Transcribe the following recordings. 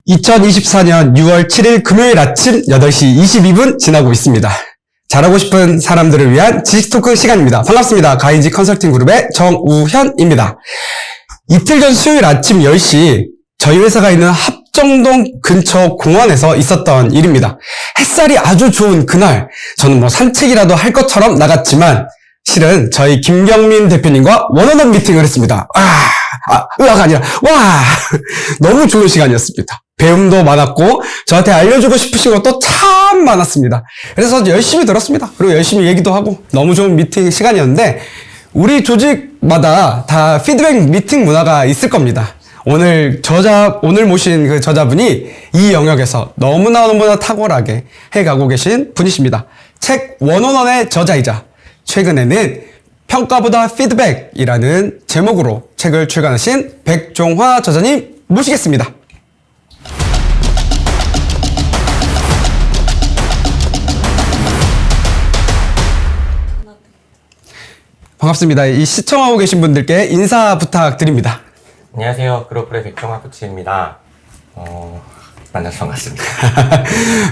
2024년 6월 7일 금요일 아침 8시 22분 지나고 있습니다. 잘하고 싶은 사람들을 위한 지식토크 시간입니다. 반갑습니다. 가이지 컨설팅 그룹의 정우현입니다. 이틀 전 수요일 아침 10시 저희 회사가 있는 합정동 근처 공원에서 있었던 일입니다. 햇살이 아주 좋은 그날 저는 산책이라도 할 것처럼 나갔지만 실은 저희 김경민 대표님과 원어원 미팅을 했습니다. 으아가 아니라 와 너무 좋은 시간이었습니다. 배움도 많았고 저한테 알려주고 싶으신 것도 참 많았습니다. 그래서 열심히 들었습니다. 그리고 열심히 얘기도 하고 너무 좋은 미팅 시간이었는데 우리 조직마다 다 피드백 미팅 문화가 있을 겁니다. 오늘 모신 그 저자분이 이 영역에서 너무나 탁월하게 해가고 계신 분이십니다. 책 원어원의 저자이자 최근에는 평가보다 피드백이라는 제목으로 책을 출간하신 백종화 저자님 모시겠습니다. 반갑습니다. 이 시청하고 계신 분들께 인사 부탁드립니다. 안녕하세요. 그룹프의 백종화 코치입니다. 만나서 반갑습니다.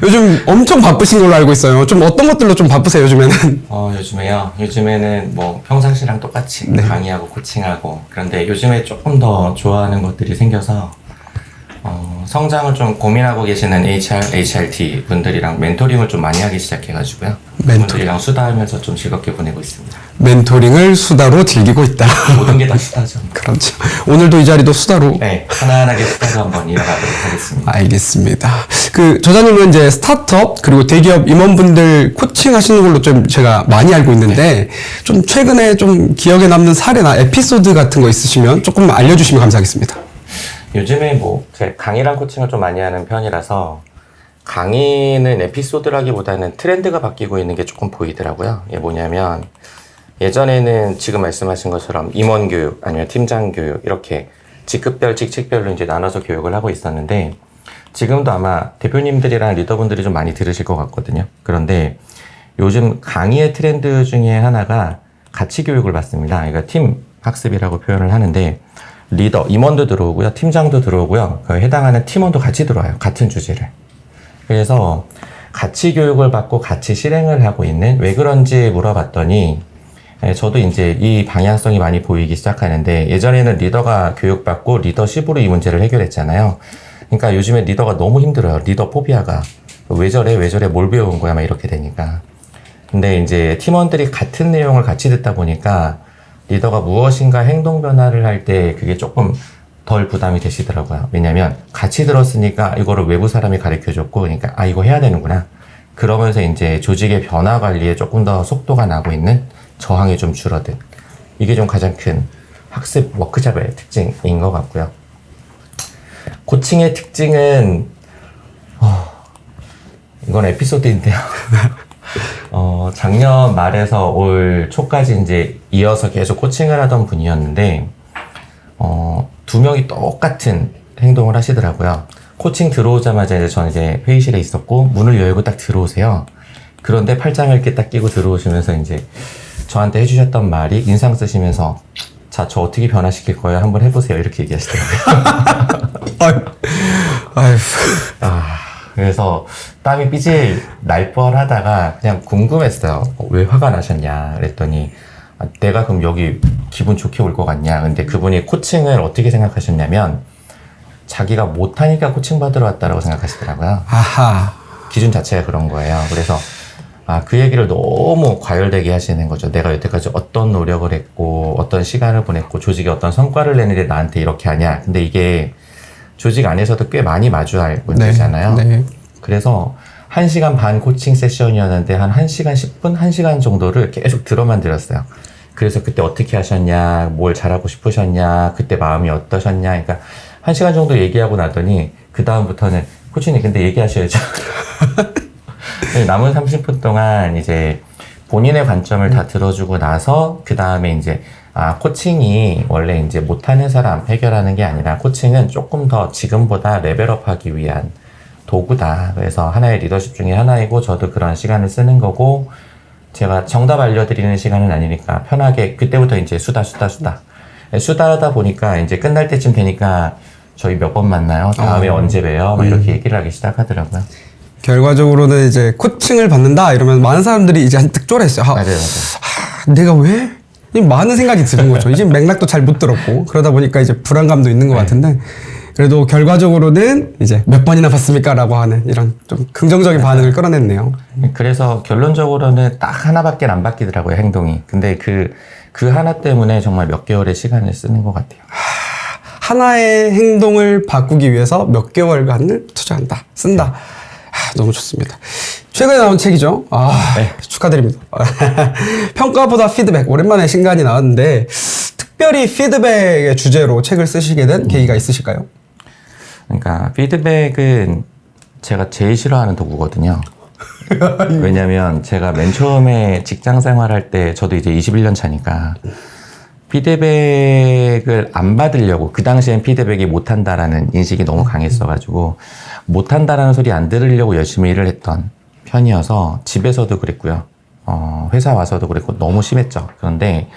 요즘 엄청 바쁘신 걸로 알고 있어요. 좀 어떤 것들로 좀 바쁘세요, 요즘에는? 요즘에요? 요즘에는 평상시랑 똑같이 네. 강의하고 코칭하고, 그런데 요즘에 조금 더 좋아하는 것들이 생겨서 성장을 좀 고민하고 계시는 HRT 분들이랑 멘토링을 좀 많이 하기 시작해가지고요. 분들이랑 수다하면서 좀 즐겁게 보내고 있습니다. 멘토링을 수다로 즐기고 있다. 모든 게 다 수다죠. 그렇죠. 오늘도 이 자리도 수다로. 네, 하나하나게 수다로 한번 이어가도록 하겠습니다. 알겠습니다. 그 저자님은 이제 스타트업 그리고 대기업 임원분들 코칭하시는 걸로 좀 제가 많이 알고 있는데 좀 최근에 좀 기억에 남는 사례나 에피소드 같은 거 있으시면 조금 알려주시면 감사하겠습니다. 요즘에 제가 강의랑 코칭을 좀 많이 하는 편이라서 강의는 에피소드라기보다는 트렌드가 바뀌고 있는 게 조금 보이더라고요. 이게 뭐냐면 예전에는 지금 말씀하신 것처럼 임원 교육 아니면 팀장 교육 이렇게 직급별, 직책별로 이제 나눠서 교육을 하고 있었는데 지금도 아마 대표님들이랑 리더분들이 좀 많이 들으실 것 같거든요. 그런데 요즘 강의의 트렌드 중에 하나가 가치 교육을 받습니다. 그러니까 팀 학습이라고 표현을 하는데 리더, 임원도 들어오고요. 팀장도 들어오고요. 그 해당하는 팀원도 같이 들어와요. 같은 주제를. 그래서 같이 교육을 받고 같이 실행을 하고 있는 왜 그런지 물어봤더니 저도 이제 이 방향성이 많이 보이기 시작하는데 예전에는 리더가 교육받고 리더십으로 이 문제를 해결했잖아요. 그러니까 요즘에 리더가 너무 힘들어요. 리더 포비아가. 왜 저래? 뭘 배운 거야? 막 이렇게 되니까. 근데 이제 팀원들이 같은 내용을 같이 듣다 보니까 리더가 무엇인가 행동 변화를 할 때 그게 조금 덜 부담이 되시더라고요. 왜냐면 같이 들었으니까 이거를 외부 사람이 가르쳐줬고 그러니까 이거 해야 되는구나. 그러면서 이제 조직의 변화 관리에 조금 더 속도가 나고 있는 저항이 좀 줄어든. 이게 좀 가장 큰 학습 워크샵의 특징인 것 같고요. 코칭의 특징은 이건 에피소드인데요. 작년 말에서 올 초까지 이제 이어서 계속 코칭을 하던 분이었는데, 두 명이 똑같은 행동을 하시더라고요. 코칭 들어오자마자 이제 저는 이제 회의실에 있었고, 문을 열고 딱 들어오세요. 그런데 팔짱을 이렇게 딱 끼고 들어오시면서 이제 저한테 해주셨던 말이 인상 쓰시면서, 자, 저 어떻게 변화시킬 거예요? 한번 해보세요. 이렇게 얘기하시더라고요. 그래서 땀이 삐질 날 뻔하다가 그냥 궁금했어요. 왜 화가 나셨냐 그랬더니 내가 그럼 여기 기분 좋게 올 것 같냐. 근데 그분이 코칭을 어떻게 생각하셨냐면 자기가 못하니까 코칭 받으러 왔다라고 생각하시더라고요. 아하. 기준 자체가 그런 거예요. 그래서 그 얘기를 너무 과열되게 하시는 거죠. 내가 여태까지 어떤 노력을 했고 어떤 시간을 보냈고 조직에 어떤 성과를 내는데 나한테 이렇게 하냐. 근데 이게 조직 안에서도 꽤 많이 마주할 문제잖아요. 네. 그래서 1시간 반 코칭 세션이었는데 한 1시간 10분, 1시간 정도를 계속 들어만 드렸어요. 그래서 그때 어떻게 하셨냐, 뭘 잘하고 싶으셨냐, 그때 마음이 어떠셨냐. 그러니까 1시간 정도 얘기하고 나더니 그 다음부터는 코치님 근데 얘기하셔야죠. 남은 30분 동안 이제 본인의 관점을 다 들어주고 나서 그 다음에 이제 코칭이 원래 이제 못하는 사람 해결하는 게 아니라 코칭은 조금 더 지금보다 레벨업 하기 위한 도구다. 그래서 하나의 리더십 중에 하나이고 저도 그런 시간을 쓰는 거고 제가 정답 알려드리는 시간은 아니니까 편하게 그때부터 이제 수다하다 보니까 이제 끝날 때쯤 되니까 저희 몇 번 만나요? 다음에 언제 봬요? 막 이렇게 얘기를 하기 시작하더라고요. 결과적으로는 이제 코칭을 받는다 이러면 많은 사람들이 이제 한뜩 쫄아있어요. 맞아요. 내가 왜? 이 많은 생각이 드는 거죠. 이제 맥락도 잘 못 들었고 그러다 보니까 이제 불안감도 있는 것 같은데 그래도 결과적으로는 이제 몇 번이나 봤습니까라고 하는 이런 좀 긍정적인 반응을 끌어냈네요. 그래서 결론적으로는 딱 하나밖에 안 바뀌더라고요, 행동이. 근데 그 하나 때문에 정말 몇 개월의 시간을 쓰는 것 같아요. 하나의 행동을 바꾸기 위해서 몇 개월간을 투자한다, 쓴다. 너무 좋습니다. 최근에 나온 책이죠. 네. 축하드립니다. 평가보다 피드백. 오랜만에 신간이 나왔는데 특별히 피드백의 주제로 책을 쓰시게 된 계기가 있으실까요? 그러니까 피드백은 제가 제일 싫어하는 도구거든요. 왜냐면 제가 맨 처음에 직장 생활할 때 저도 이제 21년 차니까 피드백을 안 받으려고 그 당시엔 피드백이 못한다라는 인식이 너무 강했어가지고 못한다라는 소리 안 들으려고 열심히 일을 했던 편이어서 집에서도 그랬고요. 회사 와서도 그랬고 너무 심했죠. 그런데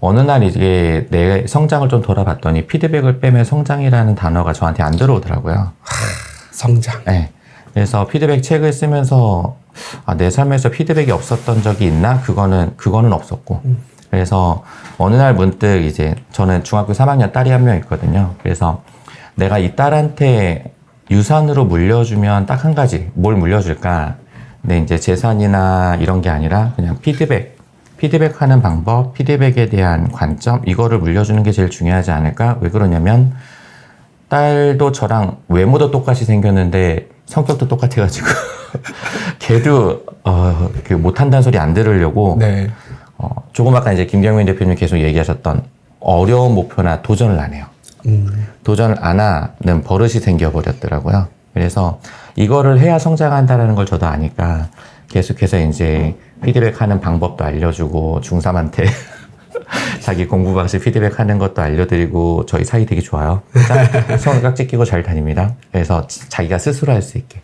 어느 날 이게 내 성장을 좀 돌아봤더니 피드백을 빼면 성장이라는 단어가 저한테 안 들어오더라고요. 성장. 네. 그래서 피드백 책을 쓰면서 내 삶에서 피드백이 없었던 적이 있나? 그거는 없었고. 그래서 어느 날 문득 이제 저는 중학교 3학년 딸이 한 명 있거든요. 그래서 내가 이 딸한테 유산으로 물려주면 딱 한 가지 뭘 물려줄까? 근데 이제 재산이나 이런 게 아니라 그냥 피드백하는 방법, 피드백에 대한 관점 이거를 물려주는 게 제일 중요하지 않을까? 왜 그러냐면 딸도 저랑 외모도 똑같이 생겼는데 성격도 똑같아가지고 걔도 그 못한다는 소리 안 들으려고 네. 조금 아까 이제 김경민 대표님 계속 얘기하셨던 어려운 목표나 도전을 안 해요. 도전을 안 하는 버릇이 생겨버렸더라고요. 그래서 이거를 해야 성장한다는 걸 저도 아니까 계속해서 이제 피드백하는 방법도 알려주고 중3한테 자기 공부 방식 피드백하는 것도 알려드리고 저희 사이 되게 좋아요. 손을 깍지 끼고 잘 다닙니다. 그래서 자기가 스스로 할 수 있게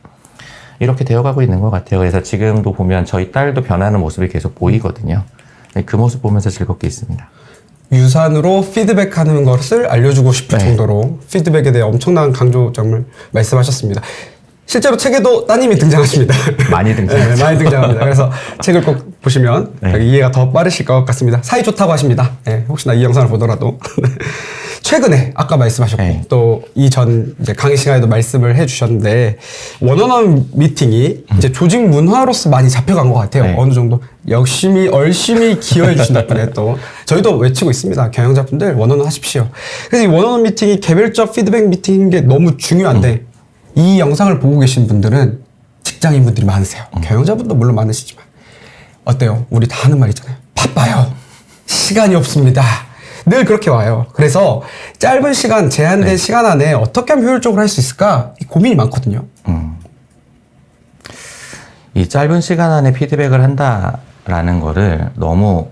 이렇게 되어가고 있는 것 같아요. 그래서 지금도 보면 저희 딸도 변하는 모습이 계속 보이거든요. 그 모습 보면서 즐겁게 있습니다. 유산으로 피드백하는 것을 알려주고 싶을 정도로 피드백에 대해 엄청난 강조점을 말씀하셨습니다. 실제로 책에도 따님이 등장하십니다. 많이 등장하죠. 네, 많이 등장합니다. 그래서 책을 꼭 보시면 이해가 더 빠르실 것 같습니다. 사이 좋다고 하십니다. 네, 혹시나 이 영상을 보더라도. 최근에 아까 말씀하셨고 또 이전 이제 강의 시간에도 말씀을 해주셨는데 원어원 미팅이 이제 조직 문화로서 많이 잡혀간 것 같아요. 어느 정도 열심히 기여해 주신 덕분에 또 저희도 외치고 있습니다. 경영자분들 원어원 하십시오. 그래서 이 원어원 미팅이 개별적 피드백 미팅인 게 너무 중요한데 이 영상을 보고 계신 분들은 직장인분들이 많으세요. 경영자분도 물론 많으시지만 어때요? 우리 다 하는 말 있잖아요. 바빠요. 시간이 없습니다. 늘 그렇게 와요. 그래서 짧은 시간, 제한된 시간 안에 어떻게 하면 효율적으로 할 수 있을까? 이 고민이 많거든요. 이 짧은 시간 안에 피드백을 한다라는 거를 너무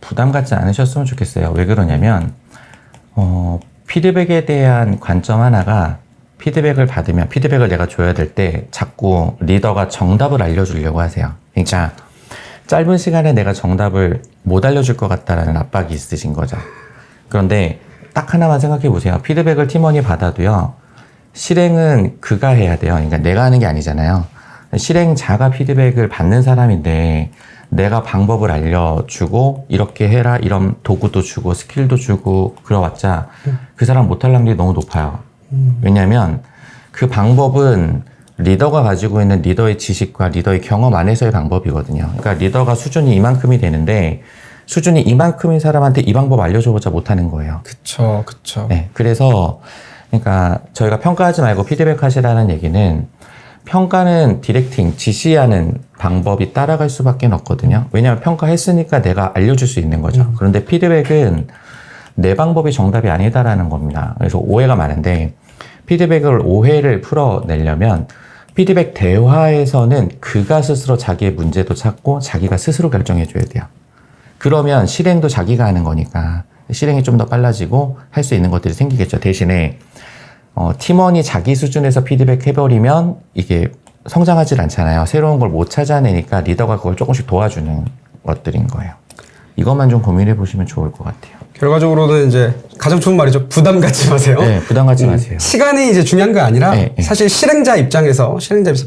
부담 갖지 않으셨으면 좋겠어요. 왜 그러냐면 피드백에 대한 관점 하나가 피드백을 받으면 피드백을 내가 줘야 될 때 자꾸 리더가 정답을 알려주려고 하세요. 그러니까 짧은 시간에 내가 정답을 못 알려줄 것 같다라는 압박이 있으신 거죠. 그런데 딱 하나만 생각해 보세요. 피드백을 팀원이 받아도요. 실행은 그가 해야 돼요. 그러니까 내가 하는 게 아니잖아요. 실행자가 피드백을 받는 사람인데 내가 방법을 알려주고 이렇게 해라 이런 도구도 주고 스킬도 주고 그러봤자 그 사람 못할 확률이 너무 높아요. 왜냐하면 그 방법은 리더가 가지고 있는 리더의 지식과 리더의 경험 안에서의 방법이거든요. 그러니까 리더가 수준이 이만큼이 되는데 수준이 이만큼인 사람한테 이 방법 알려줘보자 못하는 거예요. 그쵸. 네, 그래서 그러니까 저희가 평가하지 말고 피드백 하시라는 얘기는 평가는 디렉팅, 지시하는 방법이 따라갈 수밖에 없거든요. 왜냐하면 평가했으니까 내가 알려줄 수 있는 거죠. 그런데 피드백은 내 방법이 정답이 아니다라는 겁니다. 그래서 오해가 많은데 피드백을 오해를 풀어내려면 피드백 대화에서는 그가 스스로 자기의 문제도 찾고 자기가 스스로 결정해줘야 돼요. 그러면 실행도 자기가 하는 거니까 실행이 좀 더 빨라지고 할 수 있는 것들이 생기겠죠. 대신에 팀원이 자기 수준에서 피드백 해버리면 이게 성장하지 않잖아요. 새로운 걸 못 찾아내니까 리더가 그걸 조금씩 도와주는 것들인 거예요. 이것만 좀 고민해 보시면 좋을 것 같아요. 결과적으로는 이제 가장 좋은 말이죠. 부담 갖지 마세요. 네, 부담 갖지 마세요. 시간이 이제 중요한 게 아니라 네. 사실 실행자 입장에서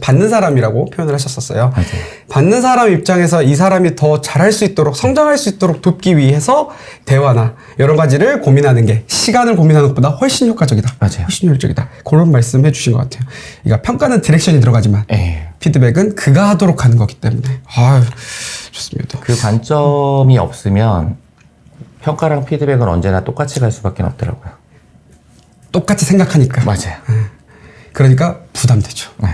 받는 사람이라고 표현을 하셨었어요. 맞아요. 받는 사람 입장에서 이 사람이 더 잘할 수 있도록 성장할 수 있도록 돕기 위해서 대화나 여러 가지를 고민하는 게 시간을 고민하는 것보다 훨씬 효과적이다. 맞아요. 훨씬 효율적이다. 그런 말씀 해주신 것 같아요. 그러니까 평가는 디렉션이 들어가지만 네. 피드백은 그가 하도록 하는 거기 때문에 아유 좋습니다. 그 관점이 없으면 평가랑 피드백은 언제나 똑같이 갈 수밖에 없더라고요. 똑같이 생각하니까. 맞아요. 그러니까 부담되죠. 네.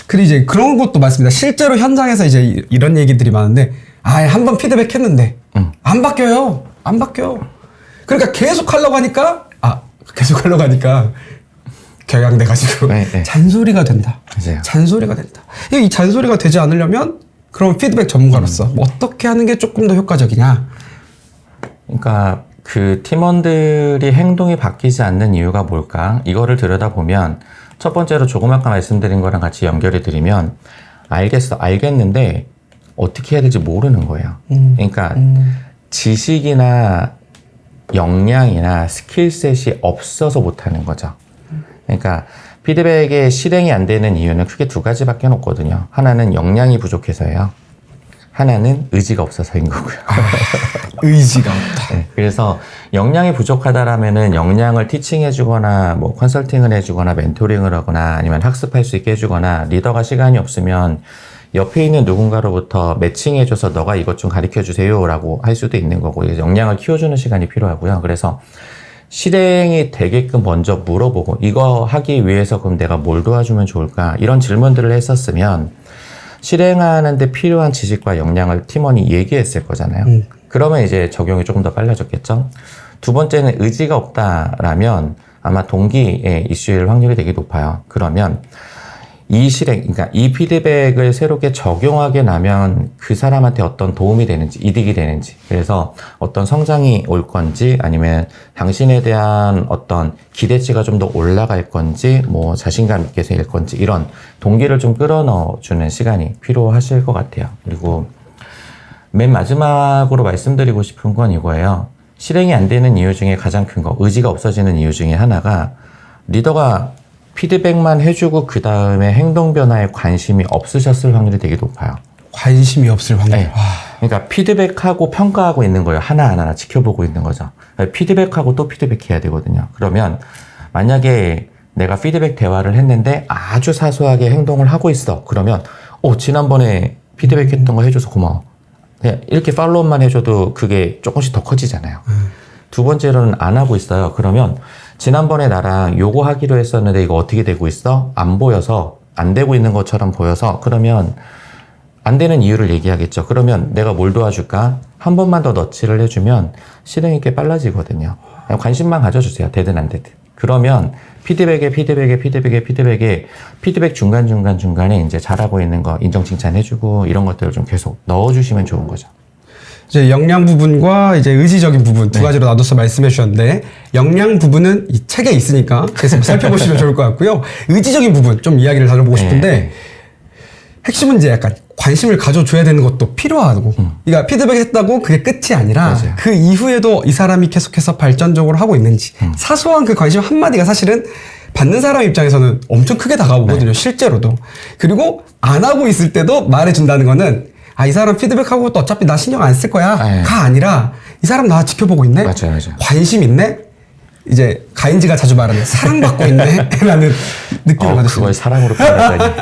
그리고 이제 그런 것도 많습니다. 실제로 현장에서 이제 이런 얘기들이 많은데, 한 번 피드백 했는데, 안 바뀌어요. 안 바뀌어. 그러니까 계속 하려고 하니까, 격양돼가지고, 네. 잔소리가 된다. 맞아요. 잔소리가 된다. 이 잔소리가 되지 않으려면, 그럼 피드백 전문가로서 뭐 어떻게 하는 게 조금 더 효과적이냐. 그러니까 그 팀원들이 행동이 바뀌지 않는 이유가 뭘까? 이거를 들여다보면 첫 번째로 조금 아까 말씀드린 거랑 같이 연결해 드리면 알겠는데 어떻게 해야 될지 모르는 거예요. 그러니까 지식이나 역량이나 스킬셋이 없어서 못하는 거죠. 그러니까 피드백의 실행이 안 되는 이유는 크게 두 가지밖에 없거든요. 하나는 역량이 부족해서예요. 하나는 의지가 없어서인 거고요. 의지가 없다. 네, 그래서 역량이 부족하다라면은 역량을 티칭해주거나 뭐 컨설팅을 해주거나 멘토링을 하거나 아니면 학습할 수 있게 해주거나 리더가 시간이 없으면 옆에 있는 누군가로부터 매칭해줘서 너가 이것 좀 가르쳐주세요라고 할 수도 있는 거고 역량을 키워주는 시간이 필요하고요. 그래서 실행이 되게끔 먼저 물어보고 이거 하기 위해서 그럼 내가 뭘 도와주면 좋을까 이런 질문들을 했었으면 실행하는데 필요한 지식과 역량을 팀원이 얘기했을 거잖아요. 그러면 이제 적용이 조금 더 빨라졌겠죠. 두 번째는 의지가 없다라면 아마 동기의 이슈일 확률이 되게 높아요. 그러면 그러니까 이 피드백을 새롭게 적용하게 나면 그 사람한테 어떤 도움이 되는지, 이득이 되는지, 그래서 어떤 성장이 올 건지, 아니면 당신에 대한 어떤 기대치가 좀 더 올라갈 건지, 뭐 자신감 있게 될 건지, 이런 동기를 좀 끌어넣어주는 시간이 필요하실 것 같아요. 그리고 맨 마지막으로 말씀드리고 싶은 건 이거예요. 실행이 안 되는 이유 중에 가장 큰 거, 의지가 없어지는 이유 중에 하나가 리더가 피드백만 해주고 그 다음에 행동 변화에 관심이 없으셨을 확률이 되게 높아요. 관심이 없을 확률. 네. 그러니까 피드백하고 평가하고 있는 거예요. 하나하나 지켜보고 있는 거죠. 피드백하고 또 피드백해야 되거든요. 그러면 만약에 내가 피드백 대화를 했는데 아주 사소하게 행동을 하고 있어. 그러면 지난번에 피드백했던 거 해줘서 고마워. 그냥 이렇게 팔로우만 해줘도 그게 조금씩 더 커지잖아요. 두 번째로는 안 하고 있어요. 그러면 지난번에 나랑 요거 하기로 했었는데 이거 어떻게 되고 있어? 안 보여서 안 되고 있는 것처럼 보여서 그러면 안 되는 이유를 얘기하겠죠. 그러면 내가 뭘 도와줄까? 한 번만 더 너치를 해주면 실행이 꽤 빨라지거든요. 그냥 관심만 가져주세요. 되든 안 되든. 그러면 피드백 중간에 이제 잘하고 있는 거 인정 칭찬해주고 이런 것들을 좀 계속 넣어주시면 좋은 거죠. 이제 역량 부분과 이제 의지적인 부분 두 가지로 나눠서 말씀해 주셨는데 역량 부분은 이 책에 있으니까 계속 살펴보시면 좋을 것 같고요. 의지적인 부분 좀 이야기를 나눠보고 싶은데 핵심은 이제 약간 관심을 가져줘야 되는 것도 필요하고 그러니까 피드백했다고 그게 끝이 아니라 맞아요. 그 이후에도 이 사람이 계속해서 발전적으로 하고 있는지 사소한 그 관심 한마디가 사실은 받는 사람 입장에서는 엄청 크게 다가오거든요. 실제로도. 그리고 안 하고 있을 때도 말해준다는 거는 이 사람 피드백하고 또 어차피 나 신경 안 쓸 거야. 네. 가 아니라 이 사람 나 지켜보고 있네. 맞아요. 관심 있네. 이제 가인지가 자주 말하는 사랑받고 있네. 라는 느낌을 받으시죠. 그걸 사랑으로 표현하다니.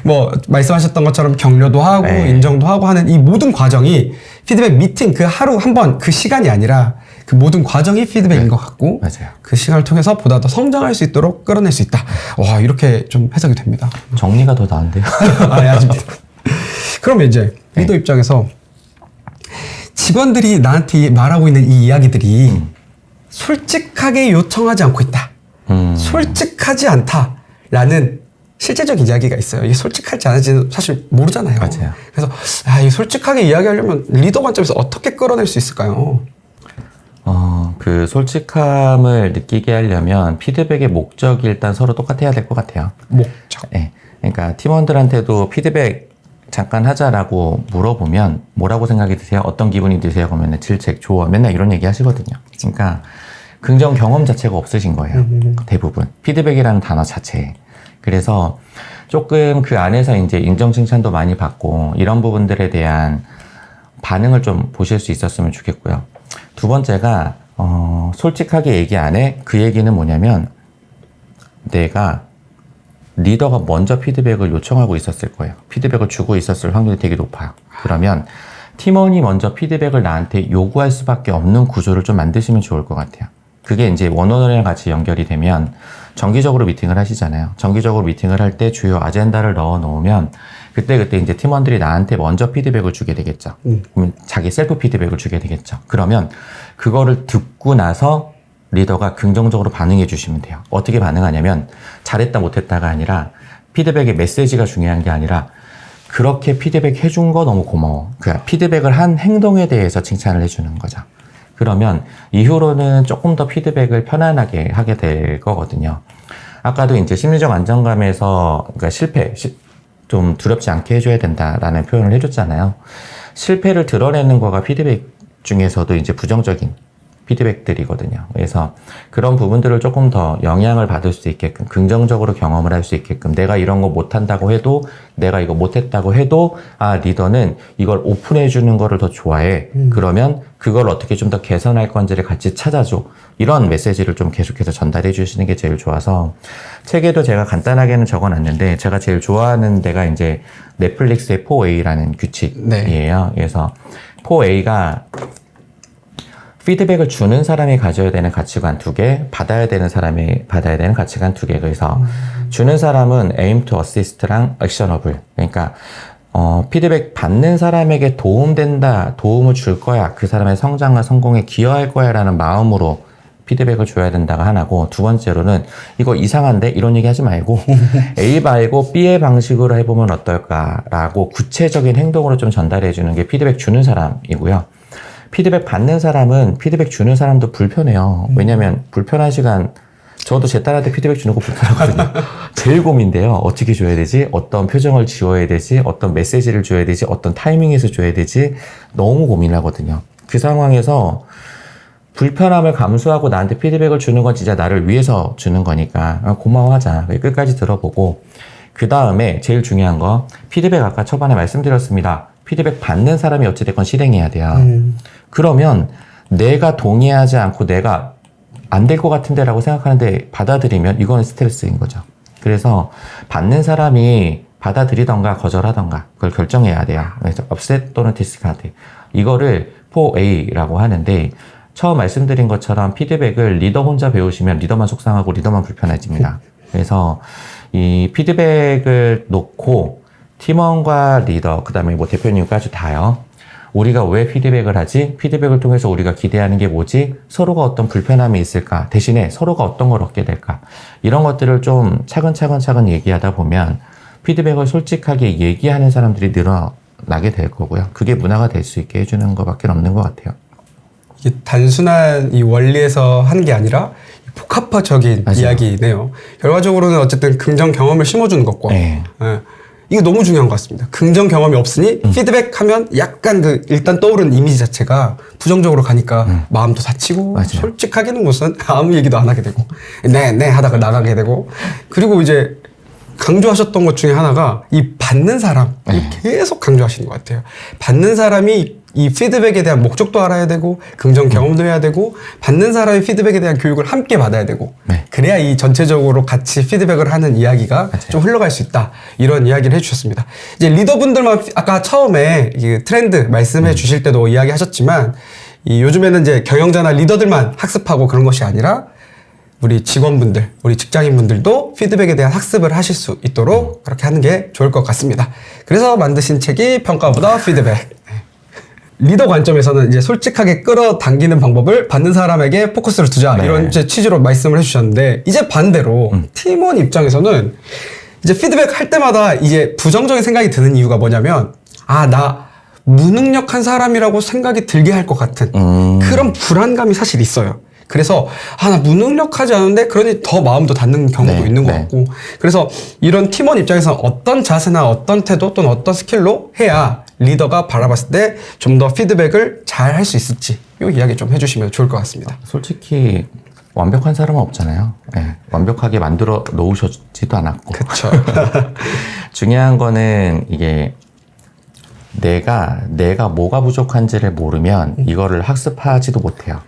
뭐 말씀하셨던 것처럼 격려도 하고 인정도 하고 하는 이 모든 과정이 피드백 미팅 그 하루 한 번 그 시간이 아니라 그 모든 과정이 피드백인 것 같고 맞아요. 그 시간을 통해서 보다 더 성장할 수 있도록 끌어낼 수 있다. 와 이렇게 좀 해석이 됩니다. 정리가 더 나은데요. 아닙니다. 그러면 이제 리더 입장에서 직원들이 나한테 말하고 있는 이 이야기들이 솔직하게 요청하지 않고 있다. 솔직하지 않다라는 실제적인 이야기가 있어요. 이게 솔직할지 안 할지는 사실 모르잖아요. 맞아요. 그래서 이 솔직하게 이야기하려면 리더 관점에서 어떻게 끌어낼 수 있을까요? 그 솔직함을 느끼게 하려면 피드백의 목적이 일단 서로 똑같아야 될 것 같아요. 목적. 네. 그러니까 팀원들한테도 피드백 잠깐 하자라고 물어보면 뭐라고 생각이 드세요? 어떤 기분이 드세요? 그러면 질책, 조언 맨날 이런 얘기 하시거든요. 그러니까 긍정 경험 자체가 없으신 거예요. 대부분. 피드백이라는 단어 자체에. 그래서 조금 그 안에서 이제 인정 칭찬도 많이 받고 이런 부분들에 대한 반응을 좀 보실 수 있었으면 좋겠고요. 두 번째가 솔직하게 얘기 안 해. 그 얘기는 뭐냐면 내가 리더가 먼저 피드백을 요청하고 있었을 거예요. 피드백을 주고 있었을 확률이 되게 높아요. 그러면 팀원이 먼저 피드백을 나한테 요구할 수밖에 없는 구조를 좀 만드시면 좋을 것 같아요. 그게 이제 원원이랑 같이 연결이 되면 정기적으로 미팅을 하시잖아요. 정기적으로 미팅을 할 때 주요 아젠다를 넣어 놓으면 그때 이제 팀원들이 나한테 먼저 피드백을 주게 되겠죠. 그러면 자기 셀프 피드백을 주게 되겠죠. 그러면 그거를 듣고 나서 리더가 긍정적으로 반응해 주시면 돼요. 어떻게 반응하냐면 잘했다 못했다가 아니라 피드백의 메시지가 중요한 게 아니라 그렇게 피드백 해준 거 너무 고마워. 그러니까 피드백을 한 행동에 대해서 칭찬을 해주는 거죠. 그러면 이후로는 조금 더 피드백을 편안하게 하게 될 거거든요. 아까도 이제 심리적 안정감에서 그러니까 실패, 좀 두렵지 않게 해줘야 된다라는 표현을 해줬잖아요. 실패를 드러내는 거가 피드백 중에서도 이제 부정적인 피드백들이거든요. 그래서 그런 부분들을 조금 더 영향을 받을 수 있게끔 긍정적으로 경험을 할 수 있게끔 내가 이런 거 못한다고 해도 내가 이거 못했다고 해도 아 리더는 이걸 오픈해 주는 거를 더 좋아해. 그러면 그걸 어떻게 좀 더 개선할 건지를 같이 찾아줘. 이런 메시지를 좀 계속해서 전달해 주시는 게 제일 좋아서 책에도 제가 간단하게는 적어놨는데 제가 제일 좋아하는 데가 이제 넷플릭스의 4A라는 규칙이에요. 네. 그래서 4A가 피드백을 주는 사람이 가져야 되는 가치관 2개, 받아야 되는 사람이 받아야 되는 가치관 2개. 그래서 주는 사람은 aim to assist랑 actionable. 그러니까 피드백 받는 사람에게 도움된다, 도움을 줄 거야, 그 사람의 성장과 성공에 기여할 거야 라는 마음으로 피드백을 줘야 된다가 하나고, 두 번째로는 이거 이상한데? 이런 얘기 하지 말고 A 말고 B의 방식으로 해보면 어떨까라고 구체적인 행동으로 좀 전달해 주는 게 피드백 주는 사람이고요. 피드백 받는 사람은 피드백 주는 사람도 불편해요. 왜냐면 불편한 시간, 저도 제 딸한테 피드백 주는 거 불편하거든요. 제일 고민돼요. 어떻게 줘야 되지? 어떤 표정을 지어야 되지? 어떤 메시지를 줘야 되지? 어떤 타이밍에서 줘야 되지? 너무 고민하거든요. 그 상황에서 불편함을 감수하고 나한테 피드백을 주는 건 진짜 나를 위해서 주는 거니까 고마워하자. 끝까지 들어보고, 그 다음에 제일 중요한 거, 피드백 아까 초반에 말씀드렸습니다. 피드백 받는 사람이 어찌됐건 실행해야 돼요. 그러면 내가 동의하지 않고 내가 안 될 것 같은데 라고 생각하는데 받아들이면 이거는 스트레스인 거죠. 그래서 받는 사람이 받아들이던가 거절하던가 그걸 결정해야 돼요. 그래서 upset 또는 discard. 이거를 4A라고 하는데, 처음 말씀드린 것처럼 피드백을 리더 혼자 배우시면 리더만 속상하고 리더만 불편해집니다. 그래서 이 피드백을 놓고 팀원과 리더, 그 다음에 뭐 대표님까지 다요. 우리가 왜 피드백을 하지? 피드백을 통해서 우리가 기대하는 게 뭐지? 서로가 어떤 불편함이 있을까? 대신에 서로가 어떤 걸 얻게 될까? 이런 것들을 좀 차근차근 얘기하다 보면 피드백을 솔직하게 얘기하는 사람들이 늘어나게 될 거고요. 그게 문화가 될 수 있게 해주는 것밖에 없는 것 같아요. 이게 단순한 이 원리에서 하는 게 아니라 복합화적인 맞아요. 이야기네요. 결과적으로는 어쨌든 긍정 경험을 심어주는 것과 네. 이거 너무 중요한 것 같습니다. 긍정 경험이 없으니 피드백하면 약간 일단 떠오르는 이미지 자체가 부정적으로 가니까 마음도 다치고, 맞아요. 솔직하게는 무슨 아무 얘기도 안 하게 되고 네 하다가 나가게 되고, 그리고 이제 강조하셨던 것 중에 하나가 이 받는 사람, 계속 강조하시는 것 같아요. 받는 사람이 이 피드백에 대한 목적도 알아야 되고 긍정 경험도 해야 되고, 받는 사람의 피드백에 대한 교육을 함께 받아야 되고, 네. 그래야 이 전체적으로 같이 피드백을 하는 이야기가 좀 흘러갈 수 있다, 이런 이야기를 해주셨습니다. 이제 리더분들만 아까 처음에 이 트렌드 말씀해 주실 때도 이야기하셨지만, 이 요즘에는 이제 경영자나 리더들만 학습하고 그런 것이 아니라 우리 직원분들, 우리 직장인분들도 피드백에 대한 학습을 하실 수 있도록 그렇게 하는 게 좋을 것 같습니다. 그래서 만드신 책이 평가보다 피드백. 리더 관점에서는 이제 솔직하게 끌어당기는 방법을 받는 사람에게 포커스를 두자, 네. 이런 이제 취지로 말씀을 해주셨는데, 이제 반대로 팀원 입장에서는 이제 피드백 할 때마다 이제 부정적인 생각이 드는 이유가 뭐냐면, 나 무능력한 사람이라고 생각이 들게 할 것 같은 그런 불안감이 사실 있어요. 그래서 나 무능력하지 않은데 그러니 더 마음도 닫는 경우도 네, 있는 것 네. 같고 그래서 이런 팀원 입장에서 어떤 자세나 어떤 태도 또는 어떤 스킬로 해야 리더가 바라봤을 때 좀 더 피드백을 잘 할 수 있을지 이 이야기 좀 해주시면 좋을 것 같습니다. 솔직히 완벽한 사람은 없잖아요. 네, 완벽하게 만들어 놓으셨지도 않았고. 그렇죠. 중요한 거는 이게 내가 뭐가 부족한지를 모르면 이거를 학습하지도 못해요.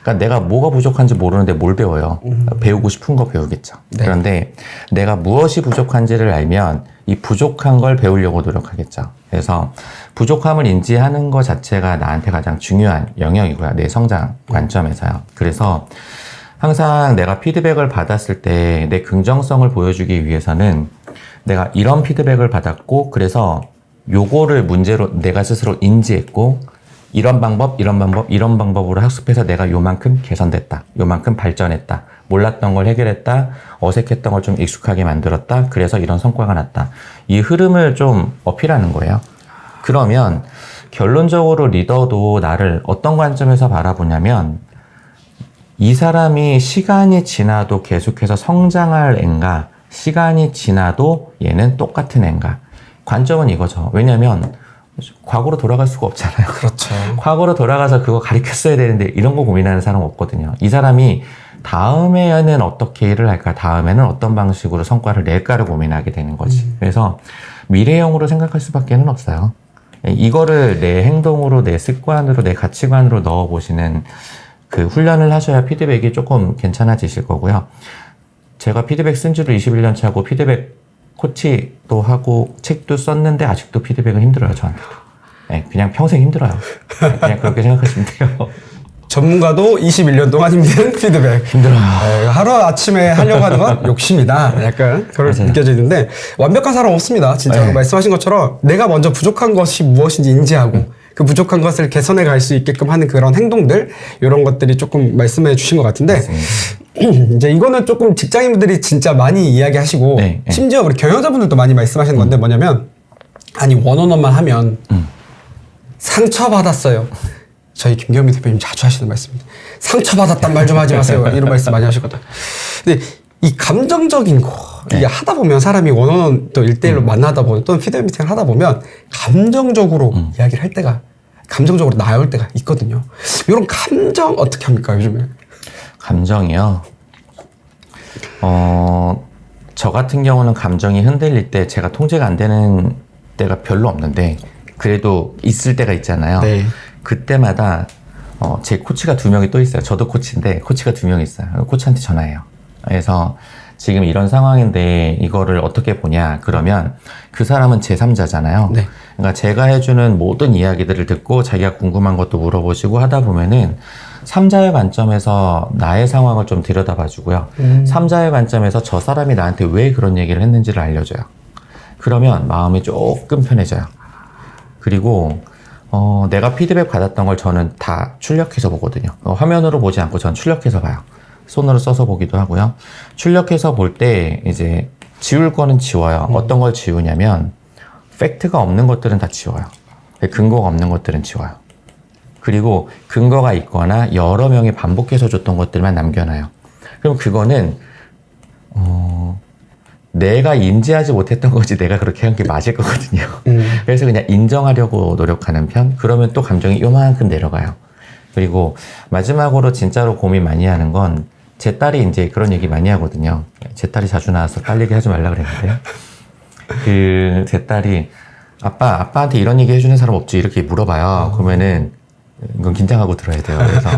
그러니까 내가 뭐가 부족한지 모르는데 뭘 배워요? 배우고 싶은 거 배우겠죠. 네. 그런데 내가 무엇이 부족한지를 알면 이 부족한 걸 배우려고 노력하겠죠. 그래서 부족함을 인지하는 것 자체가 나한테 가장 중요한 영역이고요. 내 성장 관점에서요. 그래서 항상 내가 피드백을 받았을 때 내 긍정성을 보여주기 위해서는 내가 이런 피드백을 받았고 그래서 요거를 문제로 내가 스스로 인지했고 이런 방법으로 학습해서 내가 요만큼 개선됐다. 요만큼 발전했다. 몰랐던 걸 해결했다. 어색했던 걸 좀 익숙하게 만들었다. 그래서 이런 성과가 났다. 이 흐름을 좀 어필하는 거예요. 그러면 결론적으로 리더도 나를 어떤 관점에서 바라보냐면 이 사람이 시간이 지나도 계속해서 성장할 앤가 시간이 지나도 얘는 똑같은 앤가 관점은 이거죠. 왜냐면 과거로 돌아갈 수가 없잖아요. 그렇죠. 과거로 돌아가서 그거 가르쳤어야 되는데 이런 거 고민하는 사람 없거든요. 이 사람이 다음에는 어떻게 일을 할까, 다음에는 어떤 방식으로 성과를 낼까를 고민하게 되는 거지. 그래서 미래형으로 생각할 수밖에는 없어요. 이거를 내 행동으로, 내 습관으로, 내 가치관으로 넣어보시는 그 훈련을 하셔야 피드백이 조금 괜찮아지실 거고요. 제가 피드백 쓴 지도 21년 차고 피드백 코치도 하고 책도 썼는데 아직도 피드백은 힘들어요, 저한테도. 네, 그냥 평생 힘들어요. 네, 그냥 그렇게 생각하시면 돼요. 전문가도 21년 동안 힘든 피드백. 힘들어요. 하루 아침에 하려고 하는 건 욕심이다. 약간 그런 맞아요. 느껴지는데 완벽한 사람 없습니다. 진짜 네. 말씀하신 것처럼 내가 먼저 부족한 것이 무엇인지 인지하고 그 부족한 것을 개선해 갈 수 있게끔 하는 그런 행동들 이런 것들이 조금 말씀해 주신 것 같은데 이제 이거는 조금 직장인분들이 진짜 많이 이야기하시고 네, 네. 심지어 우리 경영자분들도 많이 말씀하시는 건데 뭐냐면 아니 원어원만 하면 상처받았어요. 저희 김경민 대표님 자주 하시는 말씀입니다. 상처받았단 말 좀 하지 마세요. 이런 말씀 많이 하시거든. 근데 이 감정적인 거 이게 하다 보면 사람이 원어원 또 1대1로 만나다 보면 또는 피드백 미팅을 하다 보면 감정적으로 이야기를 할 때가 감정적으로 나올 때가 있거든요. 이런 감정 어떻게 합니까 요즘에? 감정이요. 저 같은 경우는 감정이 흔들릴 때 제가 통제가 안 되는 때가 별로 없는데 그래도 있을 때가 있잖아요. 네. 그때마다 제 코치가 2명이 또 있어요. 저도 코치인데 코치가 2명 있어요. 코치한테 전화해요. 그래서 지금 이런 상황인데 이거를 어떻게 보냐 그러면 그 사람은 제3자잖아요. 네. 그러니까 제가 해주는 모든 이야기들을 듣고 자기가 궁금한 것도 물어보시고 하다 보면은 3자의 관점에서 나의 상황을 좀 들여다봐 주고요. 3자의 관점에서 저 사람이 나한테 왜 그런 얘기를 했는지를 알려줘요. 그러면 마음이 조금 편해져요. 그리고 내가 피드백 받았던 걸 저는 다 출력해서 보거든요. 화면으로 보지 않고 전 출력해서 봐요. 손으로 써서 보기도 하고요. 출력해서 볼 때 이제 지울 거는 지워요. 어떤 걸 지우냐면 팩트가 없는 것들은 다 지워요. 근거가 없는 것들은 지워요. 그리고 근거가 있거나 여러 명이 반복해서 줬던 것들만 남겨놔요. 그럼 그거는 내가 인지하지 못했던 거지 내가 그렇게 한 게 맞을 거거든요. 그래서 그냥 인정하려고 노력하는 편. 그러면 또 감정이 요만큼 내려가요. 그리고 마지막으로 진짜로 고민 많이 하는 건 제 딸이 이제 그런 얘기 많이 하거든요. 제 딸이 자주 나와서 딸 얘기 하지 말라 그랬는데 제 딸이 아빠한테 이런 얘기 해주는 사람 없지 이렇게 물어봐요. 그러면은 이건 긴장하고 들어야 돼요. 그래서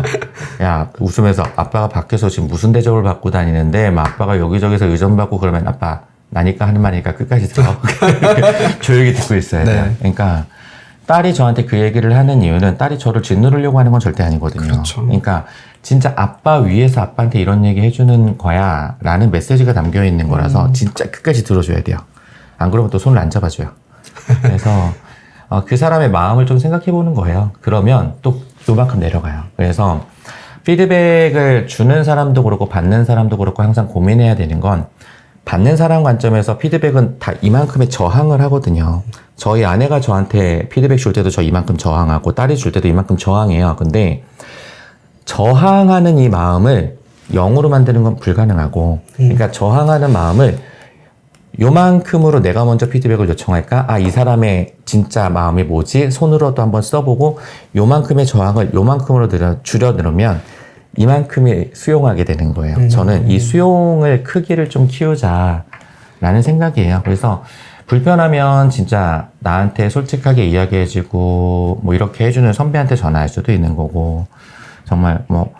야 웃으면서 아빠가 밖에서 지금 무슨 대접을 받고 다니는데 막 아빠가 여기저기서 의존받고 그러면 아빠 나니까 하는 말이니까 끝까지 들어. 조용히 듣고 있어야 돼요. 네. 그러니까 딸이 저한테 그 얘기를 하는 이유는 딸이 저를 짓누르려고 하는 건 절대 아니거든요. 그렇죠. 그러니까 진짜 아빠 위에서 아빠한테 이런 얘기 해주는 거야 라는 메시지가 담겨 있는 거라서 진짜 끝까지 들어줘야 돼요. 안 그러면 또 손을 안 잡아줘요. 그래서 그 사람의 마음을 좀 생각해 보는 거예요. 그러면 또 요만큼 내려가요. 그래서 피드백을 주는 사람도 그렇고 받는 사람도 그렇고 항상 고민해야 되는 건 받는 사람 관점에서 피드백은 다 이만큼의 저항을 하거든요. 저희 아내가 저한테 피드백 줄 때도 저 이만큼 저항하고 딸이 줄 때도 이만큼 저항해요. 근데 저항하는 이 마음을 0으로 만드는 건 불가능하고, 그러니까 저항하는 마음을 요만큼으로 내가 먼저 피드백을 요청할까? 아, 이 사람의 진짜 마음이 뭐지? 손으로도 한번 써보고 요만큼의 저항을 요만큼으로 줄여 넣으면 이만큼이 수용하게 되는 거예요. 저는 이 수용을 크기를 좀 키우자라는 생각이에요. 그래서 불편하면 진짜 나한테 솔직하게 이야기해주고 뭐 이렇게 해주는 선배한테 전화할 수도 있는 거고, 정말 뭐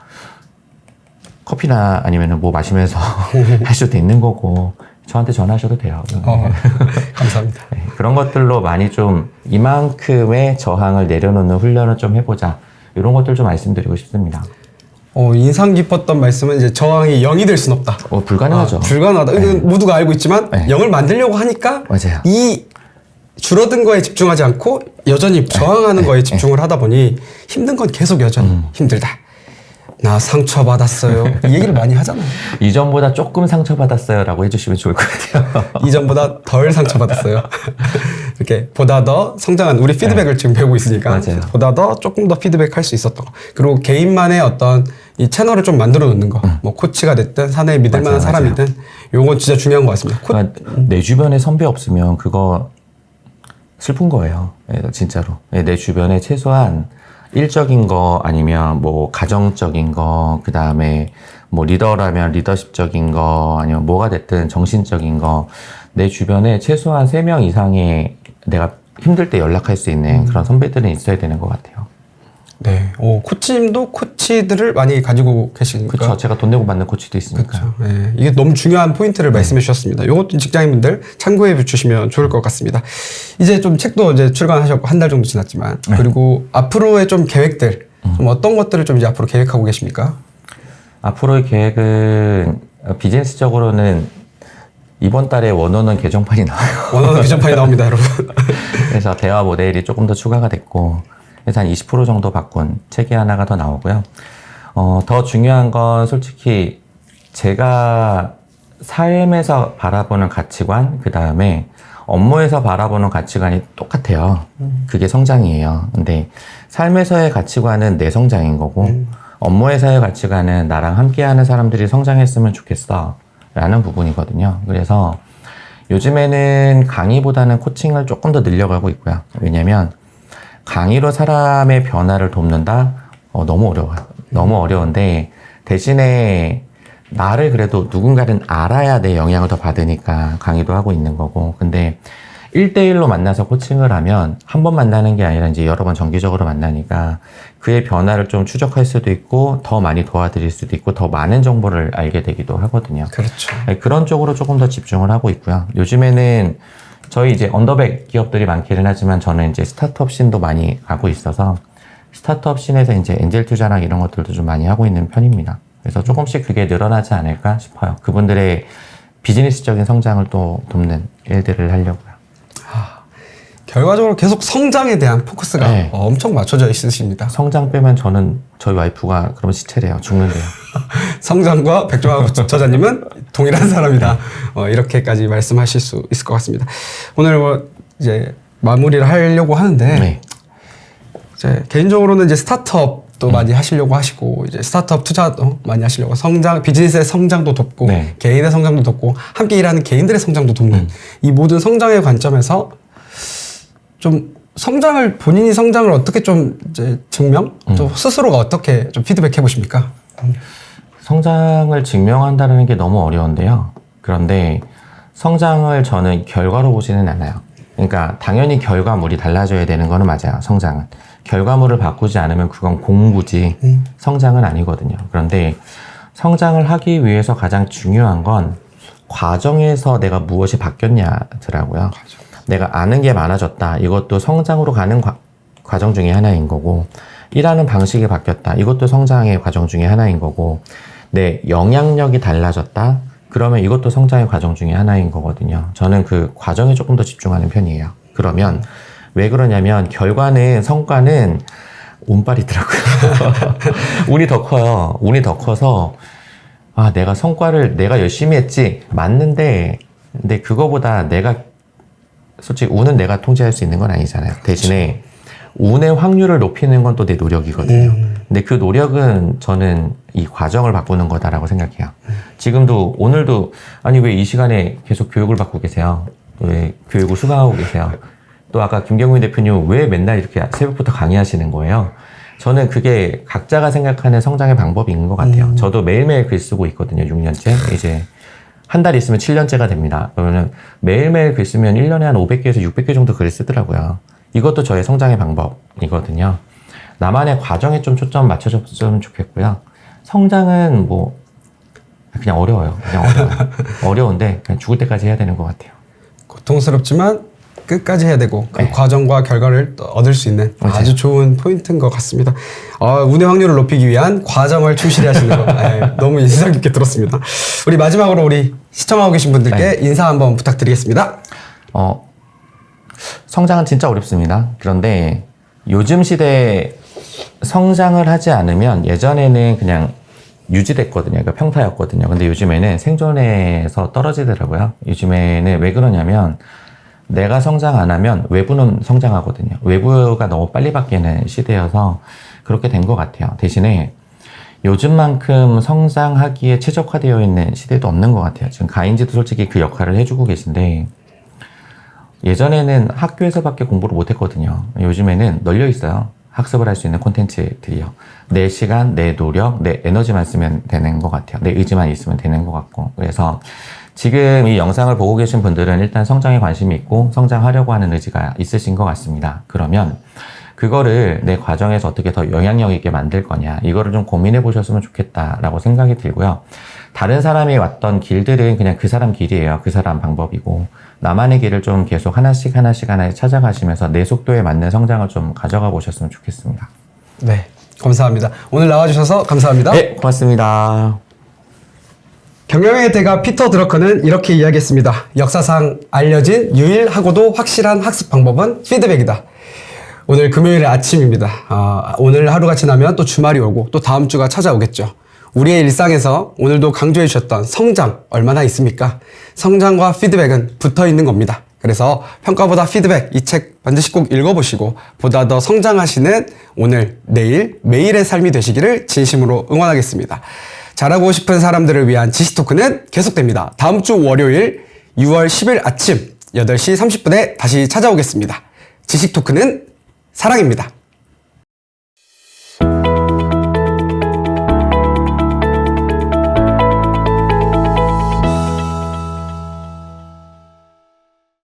커피나 아니면 뭐 마시면서 할 수도 있는 거고, 저한테 전화하셔도 돼요. 감사합니다. 네, 그런 것들로 많이 좀 이만큼의 저항을 내려놓는 훈련을 좀 해보자, 이런 것들 좀 말씀드리고 싶습니다. 인상 깊었던 말씀은 이제 저항이 0이 될 순 없다. 불가능하죠. 불가능하다. 이건 모두가 알고 있지만 네. 0을 만들려고 하니까 맞아요. 이 줄어든 거에 집중하지 않고 여전히 저항하는 거에 집중을 하다 보니 힘든 건 계속 여전히 힘들다. 나 상처받았어요. 이 얘기를 많이 하잖아요. 이전보다 조금 상처받았어요 라고 해주시면 좋을 것 같아요. 이전보다 덜 상처받았어요. 이렇게 보다 더 성장한 우리 피드백을 지금 배우고 있으니까 맞아요. 보다 더 조금 더 피드백 할 수 있었던 거. 그리고 개인만의 어떤 이 채널을 좀 만들어 놓는 거. 뭐 코치가 됐든 사내에 믿을 만한 맞아요. 사람이든 요건 진짜 중요한 것 같습니다. 그러니까 내 주변에 선배 없으면 그거 슬픈 거예요. 진짜로. 내 주변에 최소한 일적인 거 아니면 뭐 가정적인 거, 그 다음에 뭐 리더라면 리더십적인 거, 아니면 뭐가 됐든 정신적인 거, 내 주변에 최소한 3명 이상의 내가 힘들 때 연락할 수 있는 그런 선배들은 있어야 되는 것 같아요. 네. 코치님도 코치들을 많이 가지고 계시니까. 그렇죠. 제가 돈 내고 받는 코치도 있으니까. 그렇죠. 네. 이게 너무 중요한 포인트를 말씀해 주셨습니다. 이것도 직장인분들 참고해 주시면 좋을 것 같습니다. 이제 좀 책도 이제 출간하셨고 한 달 정도 지났지만, 그리고 앞으로의 좀 계획들, 좀 어떤 것들을 좀 이제 앞으로 계획하고 계십니까? 앞으로의 계획은 비즈니스적으로는 이번 달에 원어원 개정판이 나와요. 원하는 비전판이 나옵니다, 여러분. 그래서 대화 모델이 조금 더 추가가 됐고, 그래서 한 20% 정도 바꾼 책이 하나가 더 나오고요. 더 중요한 건 솔직히 제가 삶에서 바라보는 가치관, 그 다음에 업무에서 바라보는 가치관이 똑같아요. 그게 성장이에요. 근데 삶에서의 가치관은 내 성장인 거고, 업무에서의 가치관은 나랑 함께하는 사람들이 성장했으면 좋겠어 라는 부분이거든요. 그래서 요즘에는 강의보다는 코칭을 조금 더 늘려가고 있고요. 왜냐면 강의로 사람의 변화를 돕는다? 너무 어려워요. 너무 어려운데, 대신에 나를 그래도 누군가는 알아야 내 영향을 더 받으니까 강의도 하고 있는 거고. 근데 1대1로 만나서 코칭을 하면 한 번 만나는 게 아니라 이제 여러 번 정기적으로 만나니까 그의 변화를 좀 추적할 수도 있고, 더 많이 도와드릴 수도 있고, 더 많은 정보를 알게 되기도 하거든요. 그렇죠. 그런 쪽으로 조금 더 집중을 하고 있고요. 요즘에는 저희 이제 언더백 기업들이 많기는 하지만 저는 이제 스타트업 씬도 많이 가고 있어서 스타트업 씬에서 이제 엔젤 투자나 이런 것들도 좀 많이 하고 있는 편입니다. 그래서 조금씩 그게 늘어나지 않을까 싶어요. 그분들의 비즈니스적인 성장을 또 돕는 일들을 하려고요. 결과적으로 계속 성장에 대한 포커스가 네. 엄청 맞춰져 있으십니다. 성장 빼면 저는 저희 와이프가 그러면 시체래요. 죽는데요. 성장과 백종환 저자님은 동일한 사람이다. 이렇게까지 말씀하실 수 있을 것 같습니다. 오늘 뭐 이제 마무리를 하려고 하는데, 네. 이제 개인적으로는 이제 스타트업도 많이 하시려고 하시고, 이제 스타트업 투자도 많이 하시려고, 비즈니스의 성장도 돕고, 네. 개인의 성장도 돕고, 함께 일하는 개인들의 성장도 돕는 이 모든 성장의 관점에서 좀 본인이 성장을 어떻게 좀 이제 또 스스로가 어떻게 좀 피드백해 보십니까? 성장을 증명한다는 게 너무 어려운데요. 그런데 성장을 저는 결과로 보지는 않아요. 그러니까 당연히 결과물이 달라져야 되는 거는 맞아요. 성장은. 결과물을 바꾸지 않으면 그건 공부지 성장은 아니거든요. 그런데 성장을 하기 위해서 가장 중요한 건 과정에서 내가 무엇이 바뀌었냐더라고요. 내가 아는 게 많아졌다. 이것도 성장으로 가는 과정 중에 하나인 거고, 일하는 방식이 바뀌었다. 이것도 성장의 과정 중에 하나인 거고, 내 영향력이 달라졌다. 그러면 이것도 성장의 과정 중에 하나인 거거든요. 저는 그 과정에 조금 더 집중하는 편이에요. 그러면 왜 그러냐면 성과는 운빨이더라고요. 운이 더 커요. 운이 더 커서 내가 열심히 했지. 맞는데 근데 그거보다 솔직히 운은 내가 통제할 수 있는 건 아니잖아요. 대신에 운의 확률을 높이는 건 또 내 노력이거든요. 근데 그 노력은 저는 이 과정을 바꾸는 거다라고 생각해요. 지금도 오늘도 아니 왜 이 시간에 계속 교육을 받고 계세요? 왜 교육을 수강하고 계세요? 또 아까 김경민 대표님 왜 맨날 이렇게 새벽부터 강의하시는 거예요? 저는 그게 각자가 생각하는 성장의 방법인 것 같아요. 저도 매일매일 글 쓰고 있거든요. 6년째. 이제 한 달 있으면 7년째가 됩니다. 그러면 매일매일 글 쓰면 1년에 한 500개에서 600개 정도 글을 쓰더라고요. 이것도 저의 성장의 방법이거든요. 나만의 과정에 좀 초점 맞춰줬으면 좋겠고요. 성장은 뭐 그냥 어려워요. 그냥 어려워요. 어려운데 그냥 죽을 때까지 해야 되는 것 같아요. 고통스럽지만 끝까지 해야 되고 그 네. 과정과 결과를 또 얻을 수 있는 맞아요. 아주 좋은 포인트인 것 같습니다. 운의 확률을 높이기 위한 과정을 충실히 하시는 거 너무 인상 깊게 들었습니다. 우리 마지막으로 우리 시청하고 계신 분들께 네. 인사 한번 부탁드리겠습니다. 성장은 진짜 어렵습니다. 그런데 요즘 시대에 성장을 하지 않으면 예전에는 그냥 유지됐거든요. 그러니까 평타였거든요. 근데 요즘에는 생존에서 떨어지더라고요. 요즘에는 왜 그러냐면 내가 성장 안 하면 외부는 성장하거든요. 외부가 너무 빨리 바뀌는 시대여서 그렇게 된 것 같아요. 대신에 요즘만큼 성장하기에 최적화되어 있는 시대도 없는 것 같아요. 지금 가인지도 솔직히 그 역할을 해주고 계신데 예전에는 학교에서밖에 공부를 못했거든요. 요즘에는 널려 있어요. 학습을 할 수 있는 콘텐츠들이요. 내 시간, 내 노력, 내 에너지만 쓰면 되는 것 같아요. 내 의지만 있으면 되는 것 같고. 그래서 지금 이 영상을 보고 계신 분들은 일단 성장에 관심이 있고 성장하려고 하는 의지가 있으신 것 같습니다. 그러면 그거를 내 과정에서 어떻게 더 영향력 있게 만들 거냐 이거를 좀 고민해 보셨으면 좋겠다라고 생각이 들고요. 다른 사람이 왔던 길들은 그냥 그 사람 길이에요. 그 사람 방법이고 나만의 길을 좀 계속 하나씩 찾아가시면서 내 속도에 맞는 성장을 좀 가져가 보셨으면 좋겠습니다. 네, 감사합니다. 오늘 나와주셔서 감사합니다. 네, 고맙습니다. 경영의 대가 피터 드러커는 이렇게 이야기했습니다. 역사상 알려진 유일하고도 확실한 학습 방법은 피드백이다. 오늘 금요일 아침입니다. 오늘 하루가 지나면 또 주말이 오고 또 다음 주가 찾아오겠죠. 우리의 일상에서 오늘도 강조해 주셨던 성장 얼마나 있습니까? 성장과 피드백은 붙어 있는 겁니다. 그래서 평가보다 피드백 이 책 반드시 꼭 읽어보시고 보다 더 성장하시는 오늘, 내일, 매일의 삶이 되시기를 진심으로 응원하겠습니다. 잘하고 싶은 사람들을 위한 지식토크는 계속됩니다. 다음 주 월요일 6월 10일 아침 8시 30분에 다시 찾아오겠습니다. 지식토크는 사랑입니다.